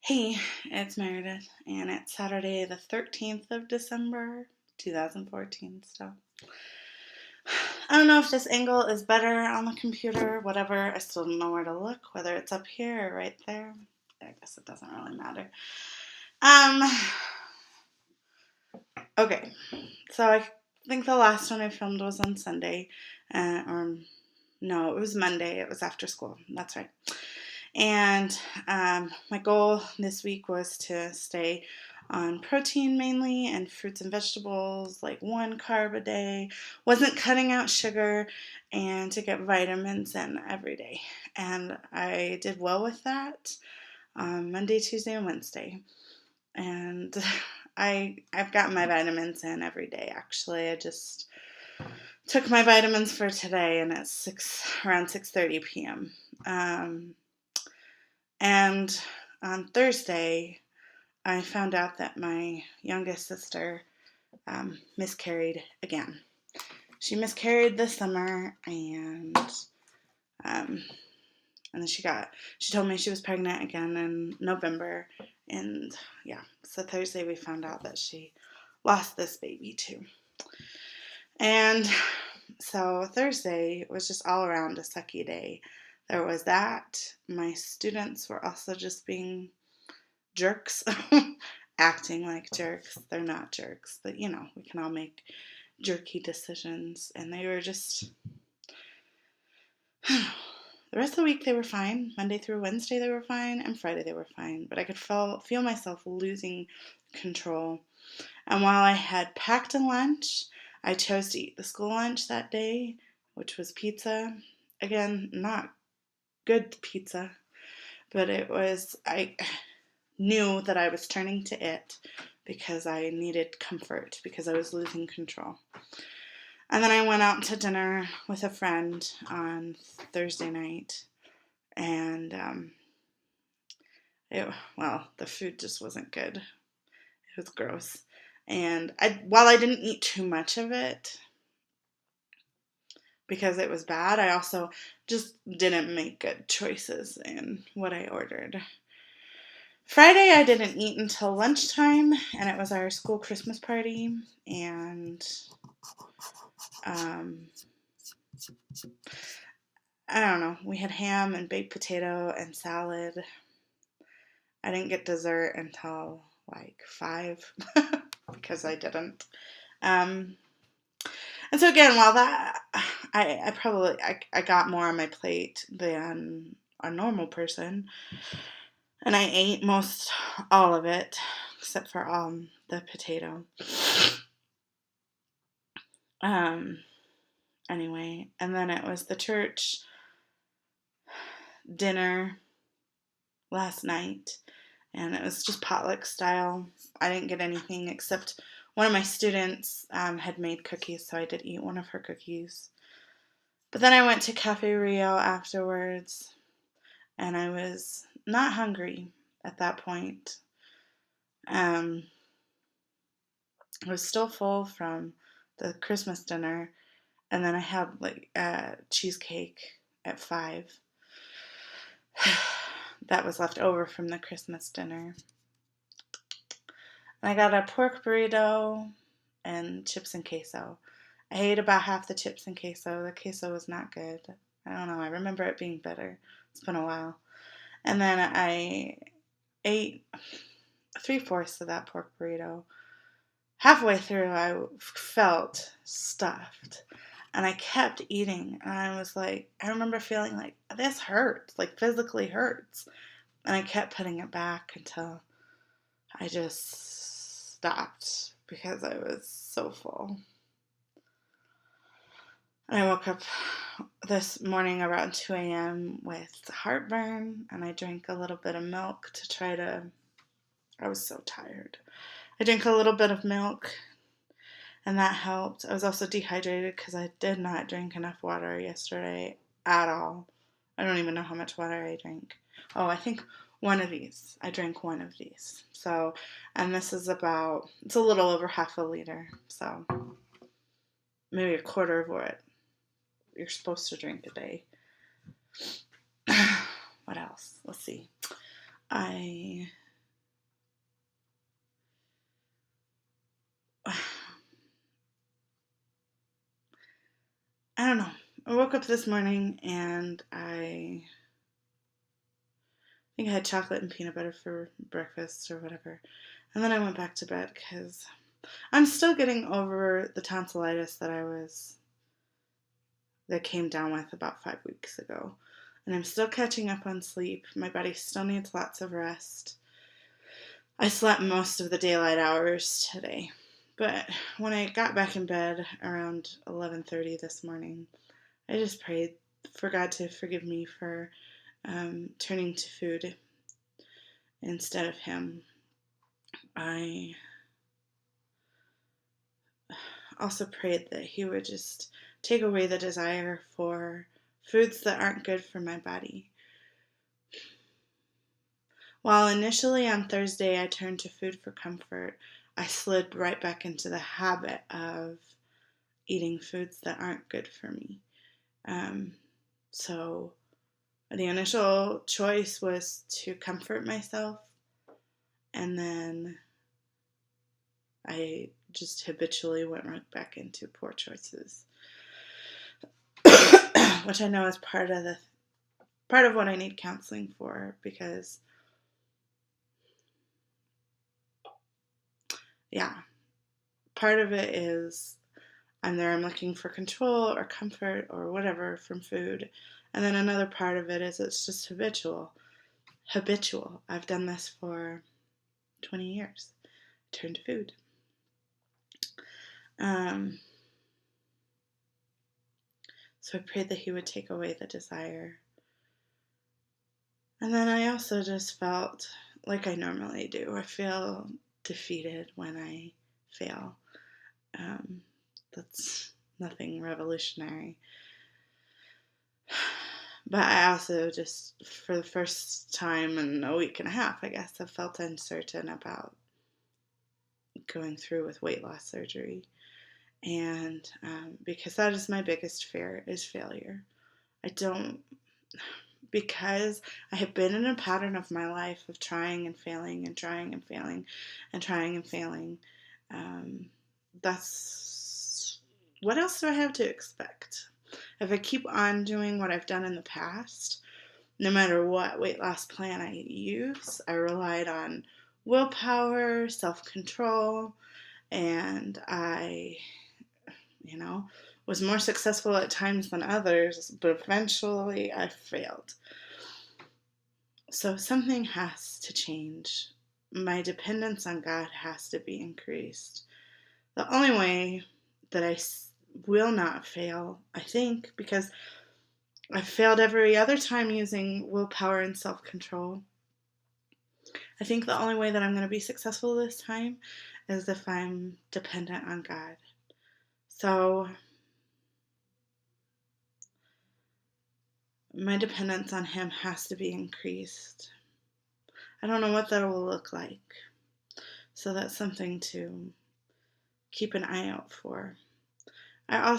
Hey, it's Meredith, and it's Saturday, the 13th of December, 2014. So, I don't know if this angle is better on the computer, whatever. I still don't know where to look, whether it's up here or right there. I guess it doesn't really matter. Um, okay, so I think the last one I filmed was on Sunday, or no, it was Monday. It was after school. That's right. And my goal this week was to stay on protein mainly and fruits and vegetables, like 1 carb a day. Wasn't cutting out sugar and to get vitamins in every day. And I did well with that Monday, Tuesday, and Wednesday. And I've gotten my vitamins in every day. Actually, I just took my vitamins for today, and it's around 6:30 p.m. And on Thursday, I found out that my youngest sister miscarried again. She miscarried this summer, um, and then she told me she was pregnant again in November, and yeah, so Thursday we found out that she lost this baby too. And so Thursday was just all around a sucky day. There was that. My students were also just being jerks, acting like jerks. They're not jerks, but we can all make jerky decisions. And they were just, the rest of the week they were fine. Monday through Wednesday they were fine, and Friday they were fine. But I could feel myself losing control. And while I had packed a lunch, I chose to eat the school lunch that day, which was pizza. Again, not good pizza, but I knew that I was turning to it because I needed comfort, because I was losing control. And then I went out to dinner with a friend on Thursday night, and the food just wasn't good. It was gross. And while I didn't eat too much of it because it was bad, I also just didn't make good choices in what I ordered. Friday, I didn't eat until lunchtime, and it was our school Christmas party, and um, I don't know, we had ham and baked potato and salad. I didn't get dessert until like 5 because I didn't. Um, and so again, while that, I got more on my plate than a normal person, and I ate most all of it except for the potato. Um, anyway, and then it was the church dinner last night, and it was just potluck style. I didn't get anything except one of my students had made cookies, so I did eat one of her cookies. But then I went to Cafe Rio afterwards, and I was not hungry at that point. I was still full from the Christmas dinner, and then I had like cheesecake at 5 that was left over from the Christmas dinner. And I got a pork burrito and chips and queso. I ate about half the chips and queso. The queso was not good. I don't know. I remember it being bitter. It's been a while. And then I ate 3/4 of that pork burrito. Halfway through, I felt stuffed. And I kept eating. And I was like, I remember feeling like, this hurts, like physically hurts. And I kept putting it back until I just stopped because I was so full. And I woke up this morning around 2 a.m. with heartburn, and I drank a little bit of milk to try to. I was so tired. I drank a little bit of milk, and that helped. I was also dehydrated because I did not drink enough water yesterday at all. I don't even know how much water I drank. Oh, I think one of these. I drank one of these. So, and this is it's a little over half a liter. So, maybe a quarter of what you're supposed to drink a day. What else? Let's see. I I woke up this morning and I think I had chocolate and peanut butter for breakfast or whatever. And then I went back to bed because I'm still getting over the tonsillitis that came down with about 5 weeks ago. And I'm still catching up on sleep. My body still needs lots of rest. I slept most of the daylight hours today. But when I got back in bed around 11:30 this morning, I just prayed for God to forgive me for turning to food instead of Him. I also prayed that He would just take away the desire for foods that aren't good for my body. While initially on Thursday I turned to food for comfort, I slid right back into the habit of eating foods that aren't good for me. So the initial choice was to comfort myself, and then I just habitually went right back into poor choices, which I know is part of what I need counseling for, because part of it is I'm looking for control or comfort or whatever from food, and then another part of it is it's just habitual. I've done this for 20 years. Turn to food. So I prayed that He would take away the desire. And then I also just felt like I normally do. I feel defeated when I fail. That's nothing revolutionary. But I also just, for the first time in a week and a half, I guess, I felt uncertain about going through with weight loss surgery. And because that is my biggest fear, is failure. Because I have been in a pattern of my life of trying and failing and trying and failing and trying and failing. That's, what else do I have to expect? If I keep on doing what I've done in the past, no matter what weight loss plan I use, I relied on willpower, self-control, and I, was more successful at times than others, but eventually I failed. So something has to change. My dependence on God has to be increased. The only way that I will not fail, I think, because I've failed every other time using willpower and self-control, I think the only way that I'm going to be successful this time is if I'm dependent on God. So my dependence on Him has to be increased. I don't know what that will look like. So that's something to keep an eye out for. I also